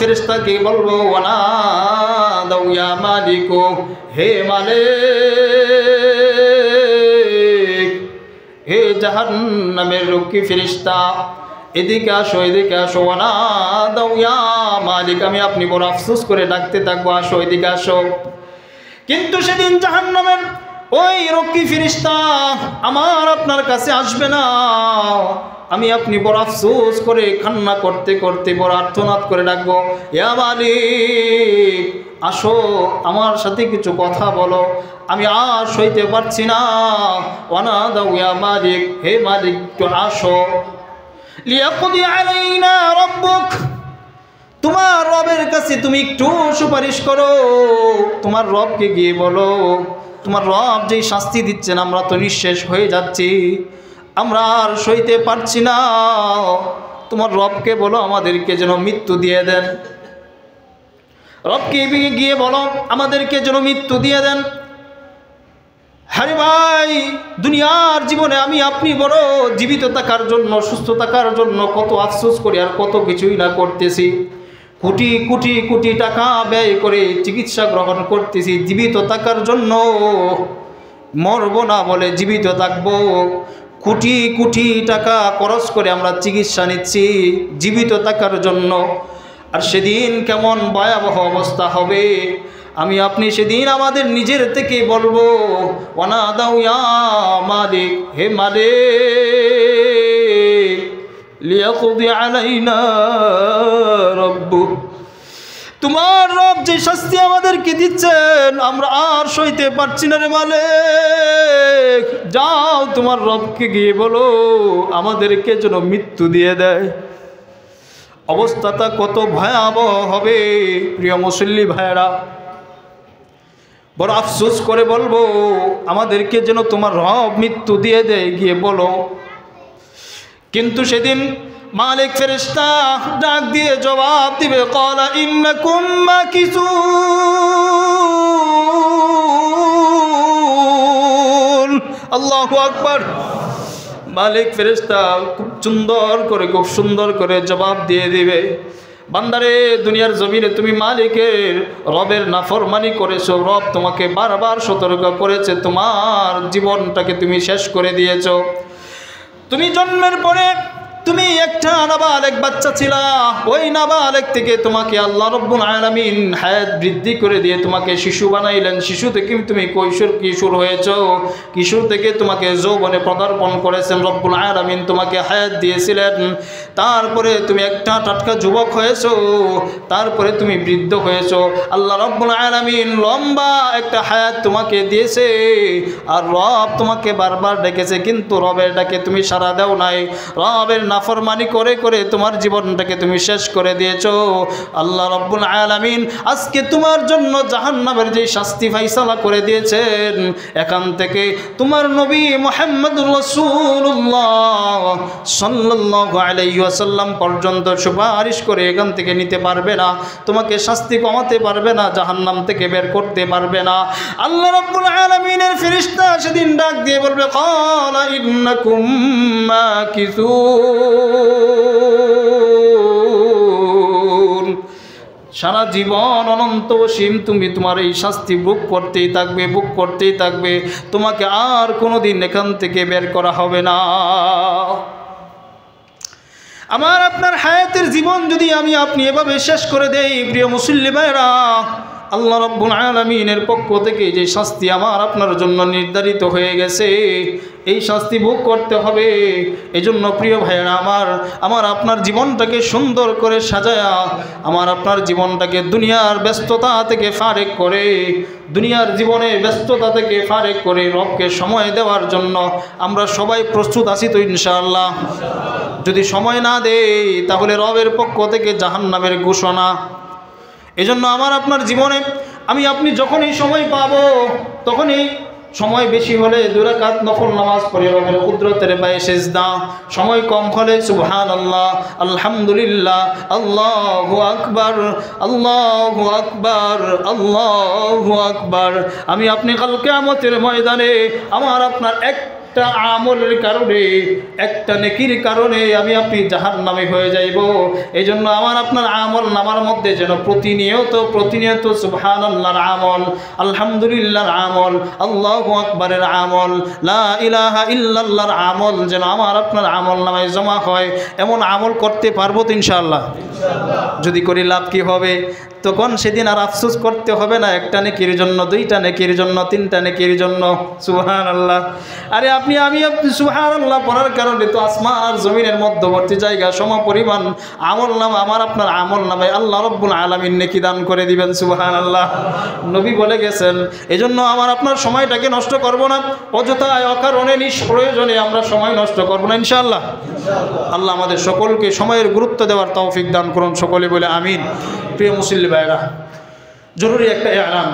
ফেরেশতাকে বলবো ওয়ানাদাউ ইয়া মালিকু, হে মালিক, হে জাহান্নামের রক্ষী ফেরেশতা, এদিকে আসো, এদিকে আসো। ওয়ানাদাউ ইয়া মালিক, আমি আপনি বড় আফসোস করে ডাকতে থাকবো, আসো, এদিকে আসো। কিন্তু সেদিন জাহান্নামের ওই রক্ষী ফেরেশতা আমার আপনার কাছে আসবে না। আমি আপনি বড় আফসোস করে কান্না করতে করতে বড় আর্তনাদ করে ডাকবো, ইয়া মালিক, আসো, আমার সাথে কিছু কথা বলো, আমি আর সইতে পারছি না। ওয়ানাদাউ ইয়া মালিক, হে মালিক, একটু আসো। লিয়াকদি আলাইনা রাব্বুক, তোমার রবের কাছে তুমি একটু সুপারিশ করো, তোমার রবকে গিয়ে বলো, তোমার রব যেই শাস্তি দিচ্ছেন আমরা তো নিঃশেষ হয়ে যাচ্ছি, আমরা আর সইতে পারছি না, তোমার রবকে বলো আমাদেরকে যেন মৃত্যু দিয়ে দেন। রবকে গিয়ে বলো আমাদেরকে যেন মৃত্যু দিয়ে দেন। হ্যাঁ ভাই, দুনিয়ার জীবনে আমি আপনি বড় জীবিত থাকার জন্য, সুস্থ থাকার জন্য কত আফসোস করি আর কত কিছুই না করতেছি, কোটি কোটি কোটি টাকা ব্যয় করে চিকিৎসা গ্রহণ করতেছি জীবিত থাকার জন্য। মরব না বলে জীবিত থাকবো, কোটি কোটি টাকা খরচ করে আমরা চিকিৎসা নিচ্ছি জীবিত থাকার জন্য। আর সেদিন কেমন ভয়াবহ অবস্থা হবে, আমি আপনি সেদিন আমাদের নিজের থেকে বলবো, ওয়ানাদাউ ইয়া মালিক, হে মালিক, লিয়াকদি আলাইনা রাব্বুক, তোমার রব যে শাস্তি আমাদেরকে দিচ্ছেন আমরা আর সইতে পারছি না রে মালিক, যাও তোমার রবকে গিয়ে বলো আমাদেরকে যেন মৃত্যু দিয়ে দেয়। অবস্থাটা কত ভয়াবহ হবে প্রিয় মুসল্লি ভাইরা, বড় আফসোস করে বলবো আমাদেরকে যেন তোমার রব মৃত্যু দিয়ে দেয়, গিয়ে বলো। কিন্তু সেদিন মালিক ফেরেশতা ডাক দিয়ে জবাব দিবে, ক্বালা ইন্নাকুম মাকিসুন। আল্লাহু আকবার। মালিক ফেরেশতা খুব সুন্দর করে জবাব দিয়ে দিবে, বান্দারে, দুনিয়ার জমিনে তুমি মালিকের রবের নাফরমানি করেছো, রব তোমাকে বারবার সতর্ক করেছে, তোমার জীবনটাকে তুমি শেষ করে দিয়েছো। তুমি জন্মের পরে তুমি একটা নাবালেগ বাচ্চা ছিলা, ওই নাবালেগ থেকে তোমাকে আল্লাহ রব্বুল আলামিন হায়াত বৃদ্ধি করে দিয়ে তোমাকে শিশু বানাইলেন, শিশু থেকে তুমি কিশোর হয়েছো, কিশোর থেকে তোমাকে যৌবনে পদার্পণ করেছেন রব্বুল আলামিন, তোমাকে হায়াত দিয়েছিলেন। তারপরে তুমি একটা টাটকা যুবক হয়েছো, তারপরে তুমি বৃদ্ধ হয়েছো, আল্লাহ রব্বুল আলামিন লম্বা একটা হায়াত তোমাকে দিয়েছে। আর রব তোমাকে বারবার ডেকেছে, কিন্তু রবের ডাকে তুমি সাড়া দাও নাই, রবের নাফরমানি করে করে তোমার জীবনটাকে তুমি শেষ করে দিয়েছো। আল্লাহ রব্বুল আলামিন আজকে তোমার জন্য জাহান্নামের যে শাস্তি ফাইসালা করে দিয়েছেন, এখান থেকে তোমার নবী মুহাম্মদুর রাসূলুল্লাহ সাল্লাল্লাহু আলাইহি ওয়াসাল্লাম পর্যন্ত সুপারিশ করে এখান থেকে নিতে পারবে না, তোমাকে শাস্তি কমাতে পারবে না, জাহান্নাম থেকে বের করতে পারবে না। আল্লাহ রব্বুল আলামিনের ফেরেশতা সেদিন ডাক দিয়ে বলবে, ক্বালা ইন্নাকুম মাকিসুন। সারা জীবন অনন্ত অসীম তুমি তোমার এই শাস্তি ভোগ করতেই থাকবে, তোমাকে আর কোনোদিন এখান থেকে বের করা হবে না। আমার আপনার হায়াতের জীবন যদি আমি আপনি এভাবে শেষ করে দেই, প্রিয় মুসল্লি ভাইরা, আল্লাহ রাব্বুল আলামিনের পক্ষ থেকে যে শাস্তি আমার আপনার জন্য নির্ধারিত হয়ে গেছে, এই শাস্তি ভোগ করতে হবে। এজন্য প্রিয় ভাইরা আমার আপনার জীবনটাকে সুন্দর করে সাজায়া, আমার আপনার জীবনটাকে দুনিয়ার ব্যস্ততা থেকে ফারেক করে, দুনিয়ার জীবনের ব্যস্ততা থেকে ফারেক করে রবকে সময় দেওয়ার জন্য আমরা সবাই প্রস্তুত আছি তো ইনশাআল্লাহ? যদি সময় না দেই তাহলে রবের পক্ষ থেকে জাহান্নামের ঘোষণা। এজন্য আমার আপনার জীবনে আমি আপনি যখনই সময় পাবো, তখনই সময় বেশি হলে 2 রাকাত নফল নামাজ পড়ে রবের কুদরতের পায়ে সিজদা, সময় কম হলে সুবহানাল্লাহ, আলহামদুলিল্লাহ, আল্লাহু আকবার, আল্লাহু আকবার, আল্লাহু আকবার। আমি আপনি কাল কিয়ামতের ময়দানে আমার আপনার একটা আমলের কারণে, একটা নেকির কারণে আমি আপনি জাহান্নামী হয়ে যাইব। এই জন্য আমার আপনার আমল নামার মধ্যে যেন প্রতিনিয়ত সুবহানাল্লাহর আমল, আলহামদুলিল্লাহর আমল, আল্লাহু আকবারের আমল, লা ইলাহা ইল্লাল্লাহর আমল যেন আমার আপনার আমল নামায় জমা হয়। এমন আমল করতে পারবো তো ইনশাআল্লাহ? যদি করি লাভ কি হবে? তখন সেদিন আর আফসোস করতে হবে না একটা নেকির জন্য, দুইটা নেকির জন্য, তিনটা নেকির জন্য। সুবহানাল্লাহ। আরে আমি সুবহানাল্লাহ পড়ার কারণে তো আসমান আর জমিনের মধ্যবর্তী জায়গা সমপরিমাণ আমল নামা, আমার আপনার আমল নামায় আল্লাহ রব্বুল আলামিন নেকি দান করে দিবেন। সুবহানাল্লাহ। নবী বলে গেছেন, এজন্য আমার আপনার সময়টাকে নষ্ট করব না, অযথায় অকারণে নিষ্প্রয়োজনে আমরা সময় নষ্ট করব না ইনশাআল্লাহ। আল্লাহ আমাদের সকলকে সময়ের গুরুত্ব দেওয়ার তৌফিক দান করুন, সকলে বলে আমিন। প্রিয় মুসল্লি ভাইরা, জরুরি একটা এলান।